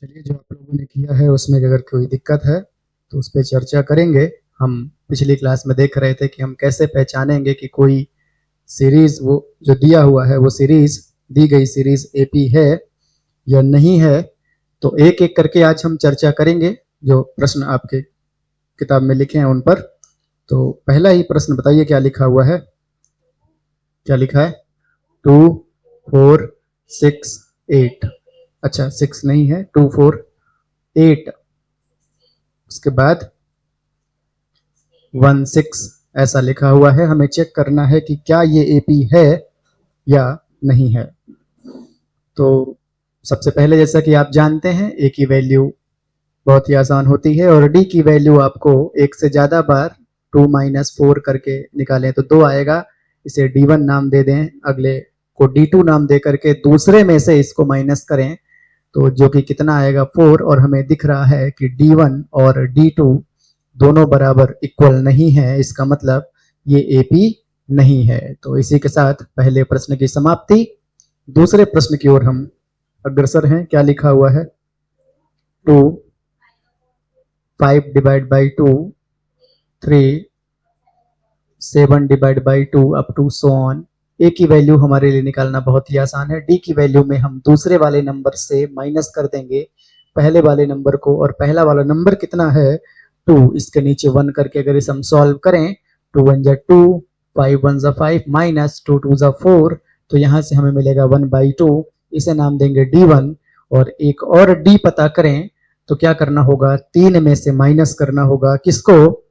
चलिए, जो आप लोगों ने किया है उसमें अगर कोई दिक्कत है तो उस पे चर्चा करेंगे। हम पिछली क्लास में देख रहे थे कि हम कैसे पहचानेंगे कि कोई सीरीज वो जो दिया हुआ है वो सीरीज दी गई सीरीज एपी है या नहीं है। तो एक एक करके आज हम चर्चा करेंगे, जो प्रश्न आपके किताब में लिखे हैं उन पर। तो पहला ही प्रश्न बताइए, क्या लिखा हुआ है? क्या लिखा है? 2 4 6 8। अच्छा, 6 नहीं है, 2 4 8। उसके बाद 1 6 ऐसा लिखा हुआ है। हमें चेक करना है कि क्या ये एपी है या नहीं है। तो सबसे पहले, जैसा कि आप जानते हैं, ए की वैल्यू बहुत ही आसान होती है और डी की वैल्यू आपको एक से ज्यादा बार 2 - 4 करके निकालें तो 2 आएगा। इसे D1 नाम दे दें, अगले को D2 नाम दे करके दूसरे में से इसको माइनस करें तो जो कि कितना आएगा 4। और हमें दिख रहा है कि D1 और D2 दोनों बराबर इक्वल नहीं है, इसका मतलब ये एपी नहीं है। तो इसी के साथ पहले प्रश्न की समाप्ति। दूसरे प्रश्न की ओर हम अग्रसर हैं। क्या लिखा हुआ है? 2 5 divide by 2 3 7 divide by 2 up to so on. A की वैल्यू हमारे लिए निकालना बहुत ही आसान है। डी की वैल्यू में हम दूसरे वाले नंबर से माइनस कर देंगे पहले वाले नंबर को, और पहला वाला नंबर कितना है 2। इसके नीचे 1 करके अगर इसे हम सॉल्व करें, 2 1 जा 2, 5 1 जा 5 माइनस 2 2 जा 4, तो यहां से हमें मिलेगा 1/2। इसे नाम देंगे D1। और एक और D पता करें तो क्या करना होगा, 3 में से माइनस करना होगा किसको,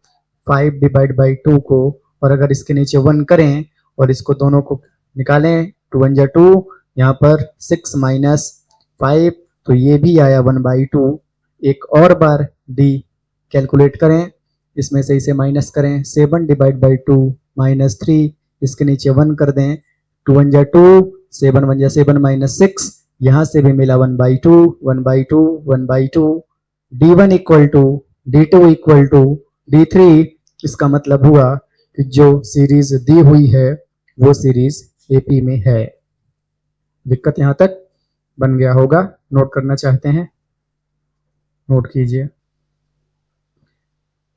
5 डिवाइड बाई 2 को। और अगर इसके नीचे 1 करें और इसको दोनों को निकालें, 2 1 जा 2, यहाँ पर 6 माइनस 5, तो ये भी आया 1/2। एक और बार डी कैलकुलेट करें, इसमें से इसे माइनस करें, 7 डिवाइड बाई 2 माइनस 3, इसके नीचे 1 कर दें, 2 1 जा 2, 7 1 जा 7 माइनस 6, यहाँ से भी मिला 1/2 1/2 1/2। D1 equal to D2 equal to D3। इसका मतलब हुआ कि जो सीरीज दी हुई है वो सीरीज एपी में है। दिक्कत यहां तक बन गया होगा? नोट करना चाहते हैं? नोट कीजिए।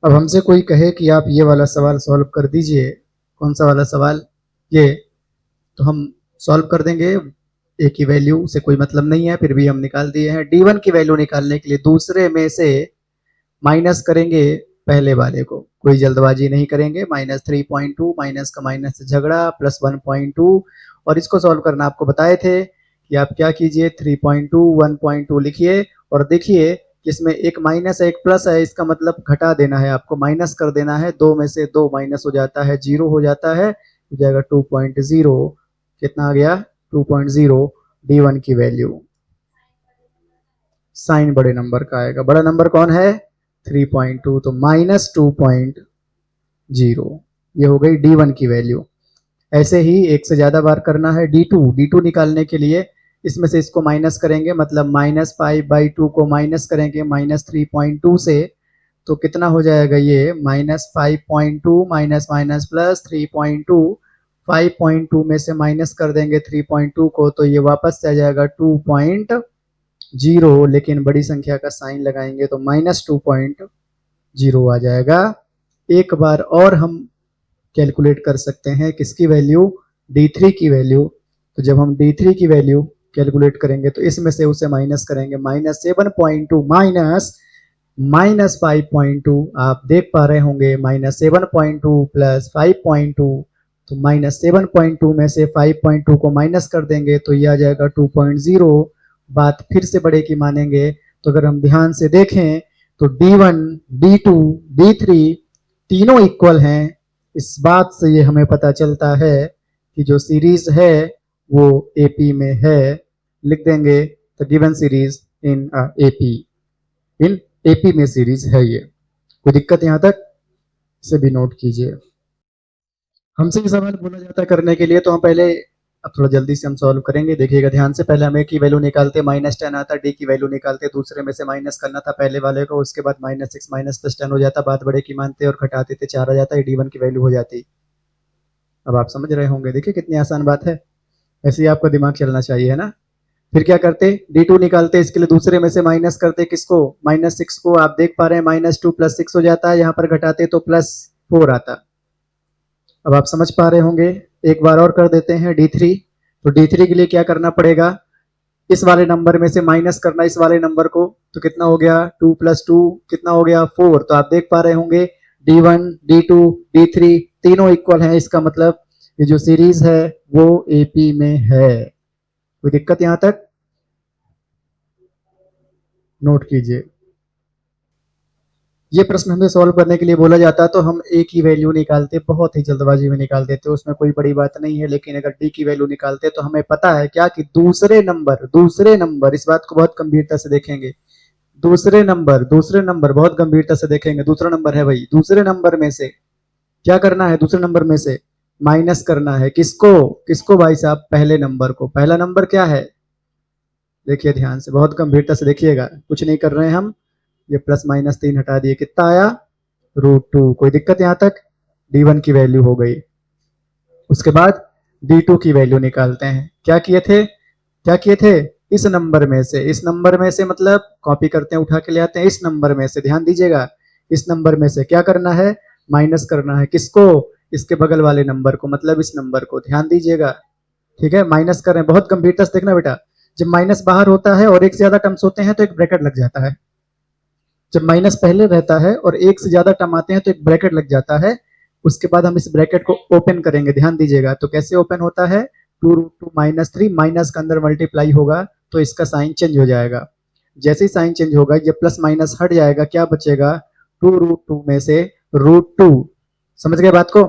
अब हमसे कोई कहे कि आप ये वाला सवाल सॉल्व कर दीजिए। कौन सा वाला सवाल? ये। तो हम सॉल्व कर देंगे। ए की वैल्यू से कोई मतलब नहीं है, फिर भी हम निकाल दिए हैं। D1 की वैल्यू निकालने के लिए दूसरे में से माइनस करेंगे पहले वाले को, कोई जल्दबाजी नहीं करेंगे। -3.2, माइनस का माइनस से झगड़ा, प्लस 1.2। और इसको सॉल्व करना आपको बताए थे कि आप क्या कीजिए, 3.2 1.2 लिखिए और देखिए कि इसमें एक माइनस है एक प्लस है, इसका मतलब घटा देना है आपको, माइनस कर देना है। 2 में से 2 माइनस हो जाता है, 0 हो जाता है, हो जाएगा 2.0। कितना आ गया? 2.0 D1 की वैल्यू। साइन बड़े नंबर का आएगा। बड़ा नंबर कौन है? 3.2, तो -2.0। ये हो गई D1 की वैल्यू। ऐसे ही एक से ज्यादा बार करना है D2 निकालने के लिए इसमें से इसको माइनस करेंगे, मतलब -5/2 को माइनस करेंगे -3.2 से, तो कितना हो जाएगा ये, -5.2 माइनस माइनस प्लस 3.2। 5.2 में से माइनस कर देंगे 3.2 को, तो ये वापस से आ जाएगा 2.0, लेकिन बड़ी संख्या का साइन लगाएंगे तो -2.0 आ जाएगा। एक बार और हम कैलकुलेट कर सकते हैं किसकी वैल्यू, D3 की वैल्यू। तो जब हम D3 की वैल्यू कैलकुलेट करेंगे तो इसमें से उसे माइनस करेंगे, -7.2 माइनस 5.2। आप देख पा रहे होंगे, -7.2 प्लस 5.2, तो -7.2 में से 5.2 को माइनस कर देंगे तो ये आ जाएगा 2.0। बात फिर से बड़े की मानेंगे तो अगर हम ध्यान से देखें तो D1 D2 D3 तीनों इक्वल हैं। इस बात से ये हमें पता चलता है कि जो सीरीज है वो एपी में है। लिख देंगे the given series in AP, in AP में सीरीज है ये। कोई दिक्कत यहां तक? इसे भी नोट कीजिए। हमसे ये सवाल बोला जाता है करने के लिए, तो हम पहले, अब थोड़ा जल्दी से हम सॉल्व करेंगे, देखिएगा ध्यान से। पहले हम ए की वैल्यू निकालते, -10 आता, डी की वैल्यू निकालते, दूसरे में से माइनस करना था पहले वाले को, उसके बाद -6 माइनस +10 हो जाता, बात बड़े की मानते और घटाते थे 4 आ जाता है, D1 की वैल्यू हो जाती। अब आप समझ रहे होंगे, देखिए कितनी आसान बात है। ऐसे ही आपका दिमाग चलना चाहिए, है ना। फिर क्या करते, D2 निकालते, इसके लिए दूसरे में से माइनस करते, किसको, -6 को। आप देख पा रहे हैं -2 + 6 हो जाता है, यहाँ पर घटाते तो +4 आता। अब आप समझ पा रहे होंगे। एक बार और कर देते हैं D3। तो D3 के लिए क्या करना पड़ेगा, इस वाले नंबर में से माइनस करना इस वाले नंबर को, तो कितना हो गया, 2 + 2 कितना हो गया, 4। तो आप देख पा रहे होंगे D1, D2, D3 तीनों इक्वल हैं, इसका मतलब ये जो सीरीज है वो AP में है। कोई दिक्कत यहां तक, नोट कीजिए। ये प्रश्न हमें सॉल्व करने के लिए बोला जाता तो हम ए की वैल्यू निकालते, बहुत ही जल्दबाजी में निकाल देते, उसमें कोई बड़ी बात नहीं है। लेकिन अगर डी की वैल्यू निकालते तो हमें पता है क्या, कि दूसरे नंबर, इस बात को बहुत गंभीरता से देखेंगे। दूसरे नंबर बहुत गंभीरता से देखेंगे। दूसरा नंबर है भाई, दूसरे नंबर में से क्या करना है, दूसरे नंबर में से माइनस करना है, किसको, किसको भाई साहब, पहले नंबर को। पहला नंबर क्या है, देखिए ध्यान से, बहुत गंभीरता से देखिएगा, कुछ नहीं कर रहे हैं हम। ये +-3 हटा दिए, कितना आया, √2। कोई दिक्कत यहां तक, D1 की वैल्यू हो गई। उसके बाद D2 की वैल्यू निकालते हैं। क्या किए थे, क्या किए थे, इस नंबर में से, इस नंबर में से मतलब कॉपी करते हैं, उठा के ले आते हैं, इस नंबर में से, ध्यान दीजिएगा, इस नंबर में से क्या करना है, माइनस करना है, किसको, इसके बगल वाले नंबर को, मतलब इस नंबर को, ध्यान दीजिएगा। ठीक है, माइनस कर रहे हैं, बहुत गंभीरता से देखना बेटा। जब माइनस बाहर होता है और एक से ज्यादा टर्म्स होते हैं तो एक ब्रैकेट लग जाता है। जब माइनस पहले रहता है और एक से ज्यादा टर्म आते हैं तो एक ब्रैकेट लग जाता है। उसके बाद हम इस ब्रैकेट को ओपन करेंगे, ध्यान दीजिएगा। तो कैसे ओपन होता है, 2√2 -3, माइनस के अंदर मल्टीप्लाई होगा तो इसका साइन चेंज हो जाएगा। जैसे ही साइन चेंज होगा ये प्लस माइनस हट जाएगा, क्या बचेगा, 2√2 में से √2। समझ गए बात को।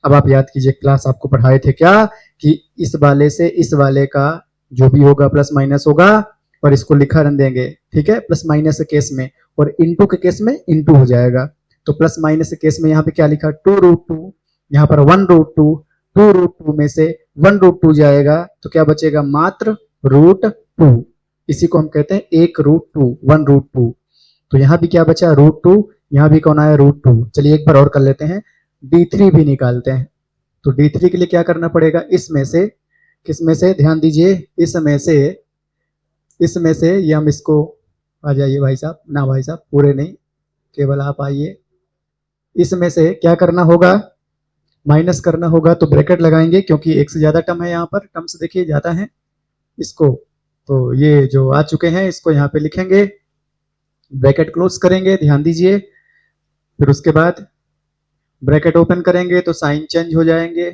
अब आप याद कीजिए, क्लास आपको पढ़ाए थे क्या, कि इस वाले से इस वाले का जो भी होगा प्लस माइनस होगा और इसको लिखा रन देंगे। ठीक है, प्लस माइनस के केस में, और इनटू के केस में इनटू हो जाएगा। तो प्लस माइनस के केस में यहाँ पे क्या लिखा, 2√2, यहाँ पर 1√2, 2√2 में से 1√2 जाएगा तो क्या बचेगा, मात्र √2। इसी को हम कहते हैं 1√2, 1√2। तो यहाँ भी क्या बचा, √2, यहाँ भी कौन आया, √2। चलिए एक बार और कर लेते हैं, D3 भी निकालते हैं। तो D3 के लिए क्या करना पड़ेगा, इसमें से, किसमें से, ध्यान दीजिए, इसमें से ये हम इसको, आ जाइए भाई साहब, ना भाई साहब पूरे नहीं, केवल आप आइए। इसमें से क्या करना होगा, माइनस करना होगा, तो ब्रैकेट लगाएंगे क्योंकि एक से ज्यादा टर्म है, यहाँ पर टर्म्स देखिए ज्यादा है इसको। तो ये जो आ चुके हैं इसको यहाँ पे लिखेंगे, ब्रैकेट क्लोज करेंगे, ध्यान दीजिए। फिर उसके बाद ब्रैकेट ओपन करेंगे तो साइन चेंज हो जाएंगे,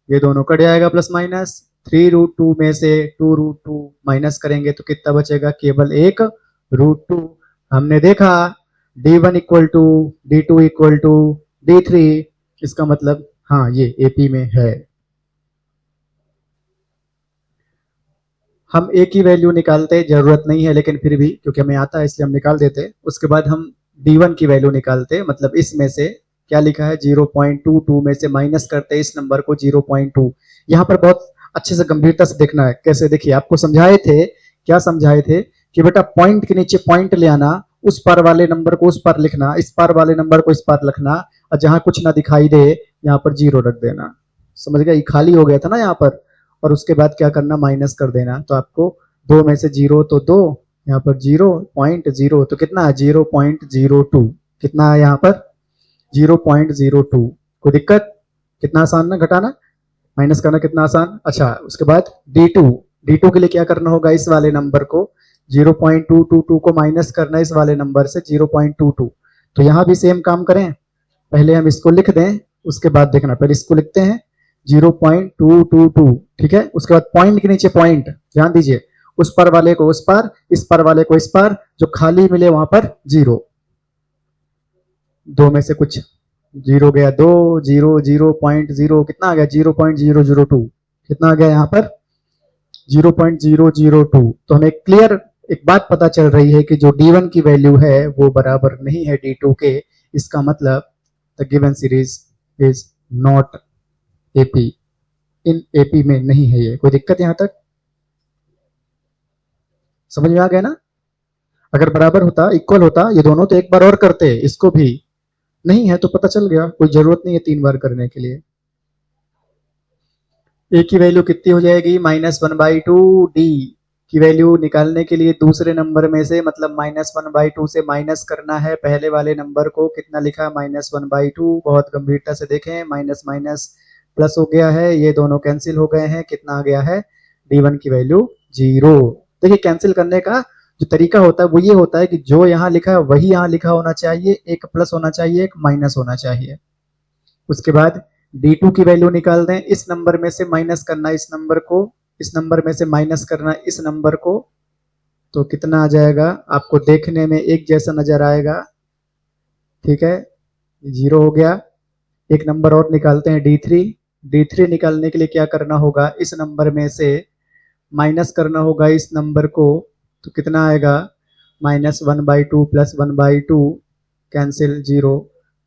ये दोनों कट जाएगा प्लस माइनस। 3√2 में से 2√2 माइनस करेंगे तो कितना बचेगा, केवल एक √2। हमने देखा D1 equal to D2 equal to D3, इसका मतलब हाँ ये AP में है। हम A की वैल्यू निकालते, जरूरत नहीं है लेकिन फिर भी क्योंकि हमें आता है इसलिए हम निकाल देते। उसके बाद हम D1 की वैल्यू निकालते, मतलब इसमें से क्या लिखा है, 0.22 में से माइनस करते इस नंबर को 0.2। यहाँ पर बहुत अच्छे से गंभीरता से देखना है, कैसे, देखिए आपको समझाए थे, क्या समझाए थे, कि बेटा पॉइंट के नीचे पॉइंट ले आना, उस पार वाले नंबर को उस पार लिखना, इस पार वाले नंबर को इस पार लिखना, और जहां कुछ ना दिखाई दे यहाँ पर 0 रख देना। समझ गया, ये खाली हो गया था ना यहाँ पर। और उसके बाद क्या करना, माइनस कर देना। तो आपको 2 में से 0 तो 2, यहाँ पर 0.0 तो कितना है, 0.02। कितना है यहाँ पर, 0.02। कोई दिक्कत, कितना आसान ना घटाना, माइनस करना कितना आसान। अच्छा, उसके बाद D2 के लिए क्या करना होगा, इस वाले नंबर को 0.222 को माइनस करना इस वाले नंबर से 0.22। तो यहाँ भी सेम काम करें, पहले हम इसको लिख दें, उसके बाद देखना, पहले इसको लिखते हैं 0.222। ठीक है, उसके बाद पॉइंट के नीचे पॉइंट, ध्यान दीजिए, उस पर वाले को उस पार, इस पर वाले को इस पार, जो खाली मिले वहां पर 0। 2 में से कुछ 0 गया, 2 0 0.0, कितना आ गया, 0.002। कितना आ गया यहाँ पर, 0.002। तो हमें क्लियर एक बात पता चल रही है कि जो D1 की वैल्यू है वो बराबर नहीं है D2 के। इसका मतलब the given series is not AP, in AP में नहीं है ये। कोई दिक्कत यहां तक, समझ में आ गया ना। अगर बराबर होता, इक्वल होता, ये दोनों तो एक बार और करते, इसको भी नहीं है तो पता चल गया, कोई जरूरत नहीं है 3 बार करने के लिए। A की वैल्यू कितनी हो जाएगी, -1/2 D। की वैल्यू निकालने के लिए दूसरे नंबर में से मतलब -1/2 से माइनस करना है पहले वाले नंबर को। कितना लिखा है -1/2, बहुत गंभीरता से देखें, माइनस माइनस प्लस हो गया है, ये दोनों कैंसिल हो गए हैं। कितना आ गया है d1 की वैल्यू 0। देखिए कैंसिल करने का जो तरीका होता है वो ये होता है कि जो यहाँ लिखा है वही यहाँ लिखा होना चाहिए, एक प्लस होना चाहिए, एक माइनस होना चाहिए। उसके बाद d2 की वैल्यू निकाल दें, इस नंबर में से माइनस करना इस नंबर को, इस नंबर में से माइनस करना इस नंबर को, तो कितना आ जाएगा आपको देखने में एक जैसा नजर आएगा। ठीक है, 0 हो गया। एक नंबर और निकालते हैं d3। d3 निकालने के लिए क्या करना होगा, इस नंबर में से माइनस करना होगा इस नंबर को, तो कितना आएगा -1/2 प्लस 1/2 कैंसिल 0।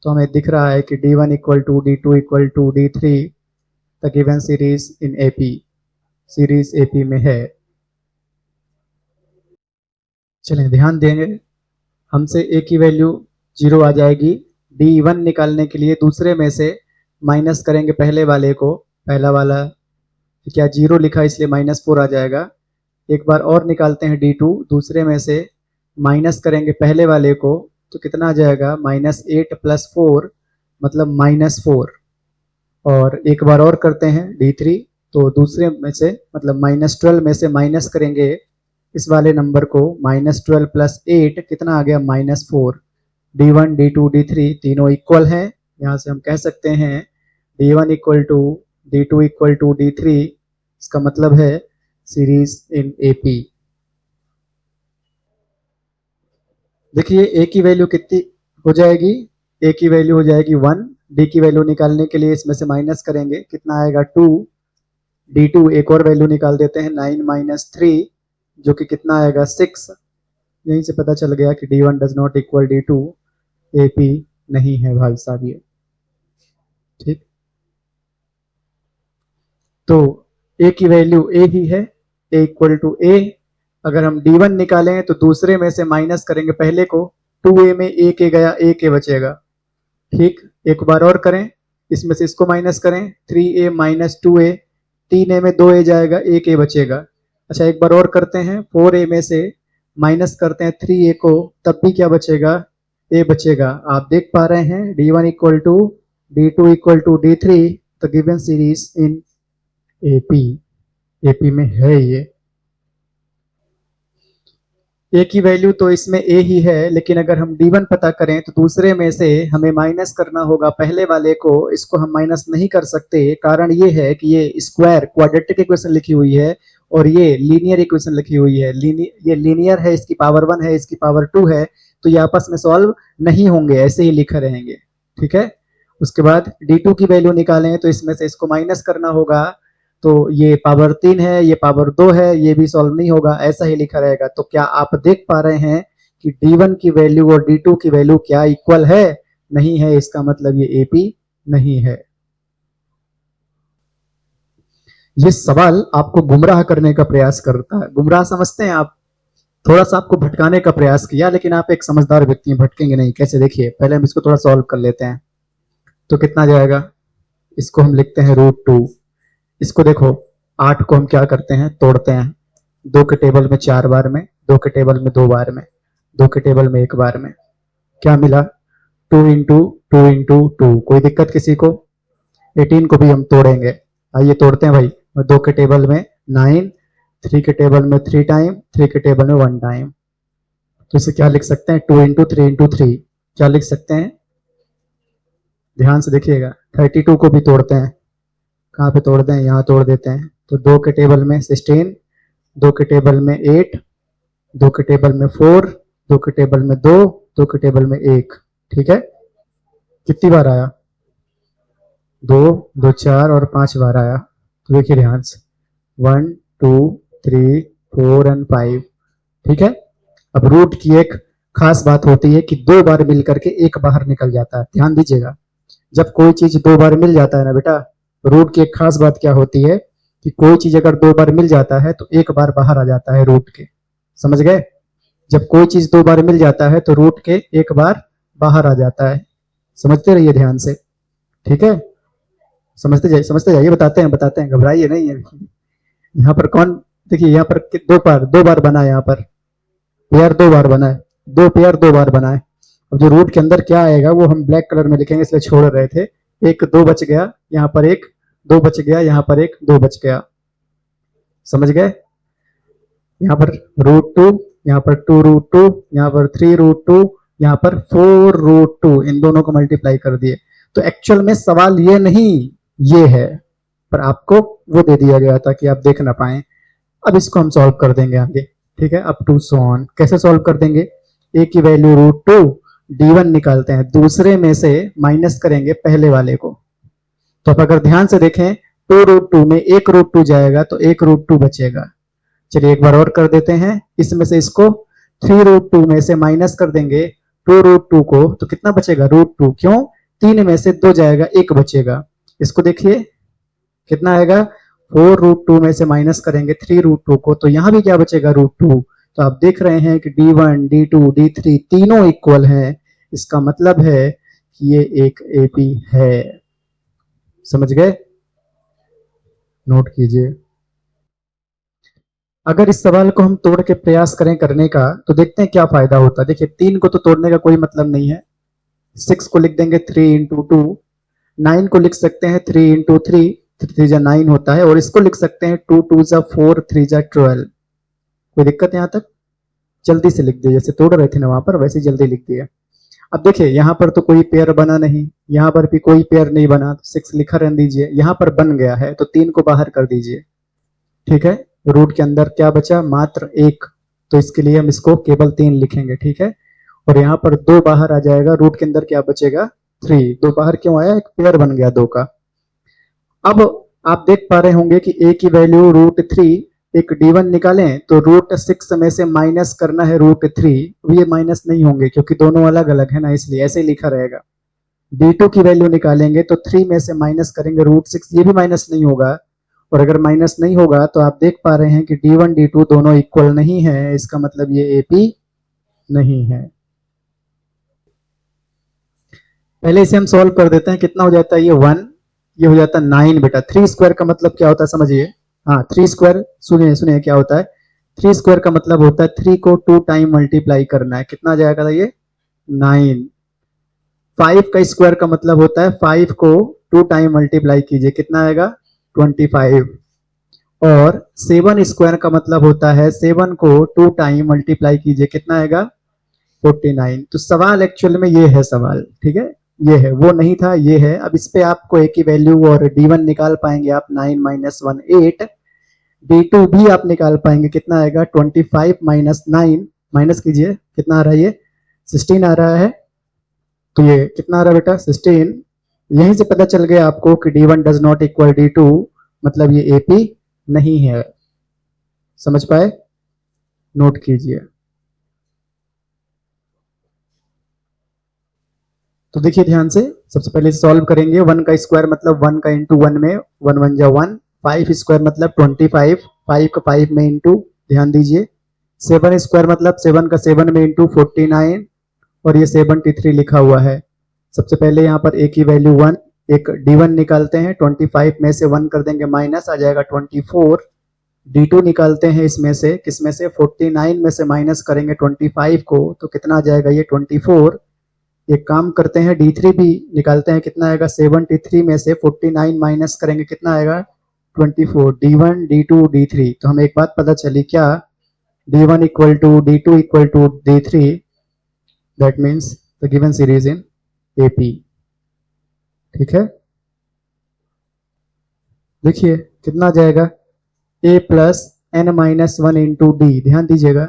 तो हमें दिख रहा है कि d1 equal to d2 equal to d3 the given series in AP, series AP में है। चलें ध्यान देंगे, हमसे a की वैल्यू 0 आ जाएगी। d1 निकालने के लिए दूसरे में से माइनस करेंगे पहले वाले को, पहला वाला क्या 0 लिखा इसलिए -4 आ जाएगा। एक बार और निकालते हैं d2, दूसरे में से माइनस करेंगे पहले वाले को, तो कितना आ जाएगा -8 प्लस 4 मतलब -4। और एक बार और करते हैं d3, तो दूसरे में से मतलब -12 में से माइनस करेंगे इस वाले नंबर को, -12 प्लस 8 कितना आ गया -4। d1 d2 d3 तीनों इक्वल हैं, यहाँ से हम कह सकते हैं d1 equal to d2 equal to d3, इसका मतलब है सीरीज इन AP। देखिए a की वैल्यू कितनी हो जाएगी, a की वैल्यू हो जाएगी 1। d की वैल्यू निकालने के लिए इसमें से माइनस करेंगे, कितना आएगा 2। d2 एक और वैल्यू निकाल देते हैं 9 - 3 जो कि कितना आएगा 6। यहीं से पता चल गया कि d1 does not equal d2, AP नहीं है भाई साहब ये। ठीक, तो a की वैल्यू a ही है, a इक्वल टू a। अगर हम d1 निकालें तो दूसरे में से माइनस करेंगे पहले को, 2a में a के गया, a के बचेगा। ठीक, एक बार और करें, इसमें से इसको माइनस करें, 3a माइनस 2a, 3a में 2a जाएगा, a के बचेगा। अच्छा एक बार और करते हैं, 4a में से माइनस करते हैं 3a को, तब भी क्या बचेगा, a बचेगा। आप देख पा रहे हैं d1 equal to d2 equal to d3 the given series in AP में है ये। a की वैल्यू तो इसमें a ही है, लेकिन अगर हम d1 पता करें तो दूसरे में से हमें माइनस करना होगा पहले वाले को। इसको हम माइनस नहीं कर सकते, कारण ये है कि ये स्क्वायर क्वाड्रेटिक इक्वेशन लिखी हुई है और ये लीनियर इक्वेशन लिखी हुई है। ये लीनियर है, इसकी पावर 1 है, इसकी पावर 2 है, तो ये आपस में सॉल्व नहीं होंगे, ऐसे ही लिखे रहेंगे। ठीक है, उसके बाद d2 की वैल्यू निकालें तो इसमें से इसको माइनस करना होगा, तो ये पावर 3 है, ये पावर 2 है, ये भी सॉल्व नहीं होगा, ऐसा ही लिखा रहेगा। तो क्या आप देख पा रहे हैं कि d1 की वैल्यू और d2 की वैल्यू क्या इक्वल है, नहीं है, इसका मतलब ये AP नहीं है। ये सवाल आपको गुमराह करने का प्रयास करता है। गुमराह समझते हैं आप, थोड़ा सा आपको भटकाने का प्रयास किया, लेकिन आप एक समझदार व्यक्ति हैं, भटकेंगे नहीं। कैसे, देखिए पहले हम इसको थोड़ा सॉल्व कर लेते हैं। तो कितना जाएगा, इसको हम लिखते हैं √2। इसको देखो, 8 को हम क्या करते हैं, तोड़ते हैं, 2 के टेबल में 4 बार में, 2 के टेबल में 2 बार में, 2 के टेबल में 1 बार में, क्या मिला 2 इंटू 2 इंटू 2। कोई दिक्कत किसी को? 18 को भी हम तोड़ेंगे, आइए तोड़ते हैं भाई। 2 के टेबल में 9, 3 के टेबल में 3 टाइम, 3 के टेबल में 1 टाइम। तो इसे क्या लिख सकते हैं, 2 इंटू 3 इंटू 3 क्या लिख सकते हैं, ध्यान से देखिएगा। 32 को भी तोड़ते हैं, कहाँ पे तोड़ दें, यहाँ तोड़ देते हैं। तो 2 के टेबल में 16, 2 के टेबल में 8, 2 के टेबल में 4, 2 के टेबल में 2, 2 के टेबल में 1। ठीक है, कितनी बार आया, 2 2 4 और 5 बार आया। तो देखिए ध्यान से, 1 2 3 4 एंड 5। ठीक है, अब रूट की एक खास बात होती है कि 2 बार मिल करके 1 बाहर निकल जाता है। ध्यान दीजिएगा, जब कोई चीज 2 बार मिल जाता है ना बेटा, रूट की एक खास बात क्या होती है कि कोई चीज अगर 2 बार मिल जाता है तो 1 बार बाहर आ जाता है रूट के। समझ गए, जब कोई चीज 2 बार मिल जाता है तो रूट के 1 बार बाहर आ जाता है। समझते रहिए ध्यान से, ठीक है, समझते जाइए, बताते हैं, घबराइए नहीं है। यहाँ पर कौन देखिए यहाँ पर दो बार बना है, यहाँ पर पेयर 2 बार बना है, 2 पेयर 2 बार बना है। अब जो रूट के अंदर क्या आएगा वो हम ब्लैक कलर में लिखेंगे, इसलिए छोड़ रहे थे। एक 2 बच गया, यहाँ पर एक 2 बच गया, यहाँ पर एक 2 बच गया, समझ गए। यहाँ पर √2, यहाँ पर 2√2, यहाँ पर 3√2, यहाँ पर 4√2, इन दोनों को मल्टीप्लाई कर दिए। तो एक्चुअल में सवाल ये नहीं, ये है, पर आपको वो दे दिया गया था कि आप देख ना पाए। अब इसको हम सॉल्व कर देंगे आगे, ठीक है, अप टू सो ऑन। कैसे सॉल्व कर देंगे? ए की वैल्यू √2, d1 निकालते हैं, दूसरे में से माइनस करेंगे पहले वाले को। तो अब अगर ध्यान से देखें, 2√2 में एक √2 जाएगा तो एक √2 बचेगा। चलिए एक बार और कर देते हैं, इसमें से इसको 3√2 में से माइनस कर देंगे 2√2 को, तो कितना बचेगा? √2। क्यों? 3 में से 2 जाएगा, 1 बचेगा। इसको देखिए कितना आएगा, 4√2 में से माइनस करेंगे 3√2 को, तो यहां भी क्या बचेगा? √2। तो आप देख रहे हैं कि d1, d2, d3 तीनों इक्वल हैं। इसका मतलब है कि ये एक एपी है। समझ गए? नोट कीजिए। अगर इस सवाल को हम तोड़ के प्रयास करें करने का, तो देखते हैं क्या फायदा होता है। देखिए 3 को तो तोड़ने का कोई मतलब नहीं है, 6 को लिख देंगे 3 × 2, 9 को लिख सकते हैं 3 × 3, 3 जा 9 होता है, और इसको लिख सकते हैं 2 2 जा 4, 3 जा 12। कोई दिक्कत यहां तक? जल्दी से लिख दिए, जैसे तोड़ रहे थे ना वहां पर, वैसे जल्दी लिख दिए। अब देखिए यहाँ पर तो कोई पेयर बना नहीं, यहाँ पर भी कोई पेयर नहीं बना, तो 6 लिखा रहने दीजिए। यहाँ पर बन गया है तो 3 को बाहर कर दीजिए, ठीक है। रूट के अंदर क्या बचा? मात्र 1, तो इसके लिए हम इसको केवल 3 लिखेंगे, ठीक है। और यहाँ पर 2 बाहर आ जाएगा, रूट के अंदर क्या बचेगा? 3। 2 बाहर क्यों आया? एक पेयर बन गया 2 का। अब आप देख पा रहे होंगे कि a की वैल्यू √3, एक d1 निकालें तो √6 में से माइनस करना है √3। ये माइनस नहीं होंगे क्योंकि दोनों अलग अलग है ना, इसलिए ऐसे ही लिखा रहेगा। d2 की वैल्यू निकालेंगे तो 3 में से माइनस करेंगे √6, ये भी माइनस नहीं होगा। और अगर माइनस नहीं होगा तो आप देख पा रहे हैं कि d1 d2 दोनों इक्वल नहीं है, इसका मतलब ये एपी नहीं है। पहले इसे हम सॉल्व कर देते हैं। कितना हो जाता है? ये 1, ये हो जाता है 9 बेटा। 3 स्क्वायर का मतलब क्या होता है समझिए। हाँ 3 स्क्वायर, सुनिए सुनिए क्या होता है। 3 स्क्वायर का मतलब होता है 3 को 2 टाइम मल्टीप्लाई करना है। कितना आ जाएगा ये? 9। 5 का स्क्वायर का मतलब होता है 5 को 2 टाइम मल्टीप्लाई कीजिए, कितना आएगा? 25। और 7 स्क्वायर का मतलब होता है 7 को 2 टाइम मल्टीप्लाई कीजिए, कितना आएगा? 49। तो सवाल एक्चुअल में ये है सवाल, ठीक है, ये है, वो नहीं था, ये है। अब इस पे आपको a की वैल्यू और d1 निकाल पाएंगे आप, 9 - 1 8। d2 भी आप निकाल पाएंगे, कितना आएगा? 25 - 9, माइनस कीजिए, कितना आ रहा है ये? 16 आ रहा है। तो ये कितना आ रहा है बेटा? 16। यहीं से पता चल गया आपको कि d1 does not equal d2, मतलब ये एपी नहीं है। समझ पाए? नोट कीजिए। तो देखिए ध्यान से, सबसे पहले सॉल्व करेंगे। 1 का स्क्वायर मतलब 1 का इंटू 1 में 1 1 जा 1। 5 स्क्वायर मतलब 25, 5 का 5 में इंटू, ध्यान दीजिए। 7 स्क्वायर मतलब 7 का 7 में इंटू 49, और ये 73 लिखा हुआ है। सबसे पहले यहाँ पर a की वैल्यू 1, एक d1 निकालते हैं। 25 में से 1 कर देंगे माइनस, आ जाएगा 24। d2 निकालते हैं इसमें से, किसमें से? 49 में से माइनस करेंगे 25 को, तो कितना आ जाएगा ये? 24। एक काम करते हैं, d3 भी निकालते हैं, कितना आएगा? 73 में से 49 माइनस करेंगे, कितना आएगा? 24। d1 d2 d3, तो हमें एक बात पता चली क्या? d1 equal to d2 equal to d3, that means the given series in AP। ठीक है, देखिए कितना आ जाएगा? a plus n minus 1 into D. ध्यान दीजिएगा,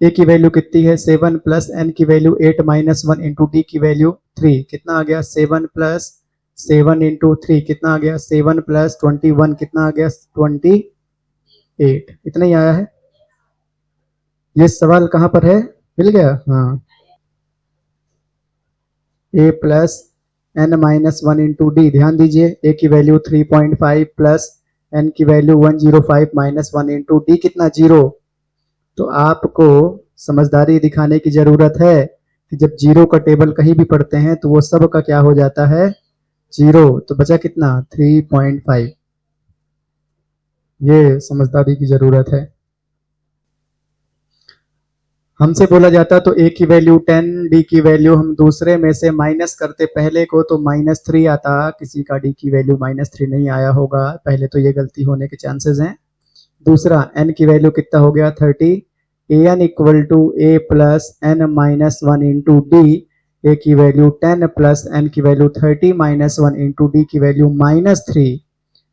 a की वैल्यू कितनी है? 7 प्लस n की वैल्यू 8 माइनस 1 इंटू डी की वैल्यू 3। कितना आ गया? 7 प्लस 7 इंटू 3, कितना आ गया? 7 प्लस 21, कितना आ गया? 28। इतना ही आया है। ये सवाल कहां पर है? मिल गया? हाँ, a plus n minus 1 into D. ध्यान दीजिए, a की वैल्यू 3.5 प्लस n की वैल्यू 105 माइनस 1 इंटू डी, कितना? 0। तो आपको समझदारी दिखाने की जरूरत है कि जब जीरो का टेबल कहीं भी पढ़ते हैं तो वो सब का क्या हो जाता है? 0। तो बचा कितना? 3.5। ये समझदारी की जरूरत है। हमसे बोला जाता तो a की वैल्यू 10, d की वैल्यू हम दूसरे में से माइनस करते पहले को तो -3 आता, किसी का d की वैल्यू -3 नहीं आया होगा, पहले तो ये गलती होने के चांसेस हैं। दूसरा n की वैल्यू कितना हो गया 30, an equal to a plus n minus 1 into D, a की वैल्यू 10 प्लस n की वैल्यू 30 माइनस 1 इंटू डी की वैल्यू -3,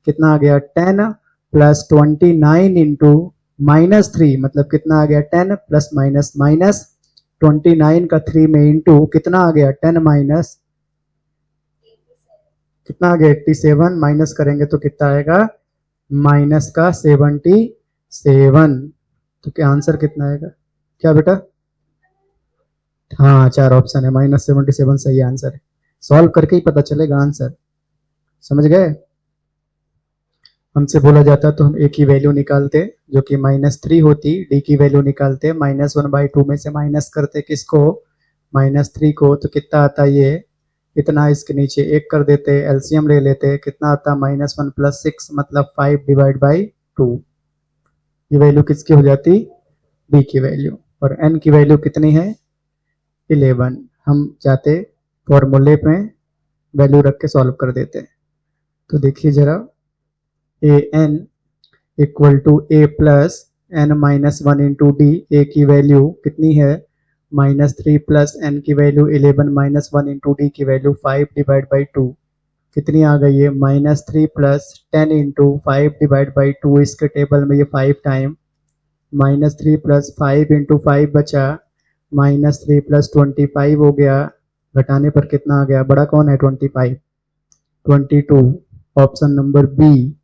कितना आ गया 10 प्लस 29 इंटू -3, मतलब कितना आ गया 10 प्लस माइनस माइनस 29 का 3 में इंटू कितना आ गया 10 माइनस कितना आ गया 87, माइनस करेंगे तो कितना आएगा माइनस का 77। तो क्या आंसर कितना आएगा, क्या बेटा? हाँ 4 ऑप्शन है, -77 सही आंसर है। सॉल्व करके ही पता चलेगा आंसर, समझ गए? हमसे बोला जाता तो हम a की वैल्यू निकालते जो कि -3 होती, d की वैल्यू निकालते -1/2 में से माइनस करते किसको, -3 को, तो कितना आता ये इतना, इसके नीचे 1 कर देते, एलसीएम ले लेते, कितना आता -1 + 6 मतलब 5/2। ये वैल्यू किसकी हो जाती, b की वैल्यू, और n की वैल्यू कितनी है 11। हम जाते फॉर्मूले में वैल्यू रख के सॉल्व कर देते। तो देखिए जरा, an equal to a plus n minus 1 into d, a की वैल्यू कितनी है -3 प्लस n की वैल्यू 11 माइनस 1 इंटू डी की वैल्यू 5/2, कितनी आ गई है -3 प्लस 10 इंटू 5/2, इसके टेबल में ये 5 टाइम, -3 प्लस 5 इंटू 5 बचा, -3 प्लस 25 हो गया, घटाने पर कितना आ गया, बड़ा कौन है 25, 22, ऑप्शन नंबर बी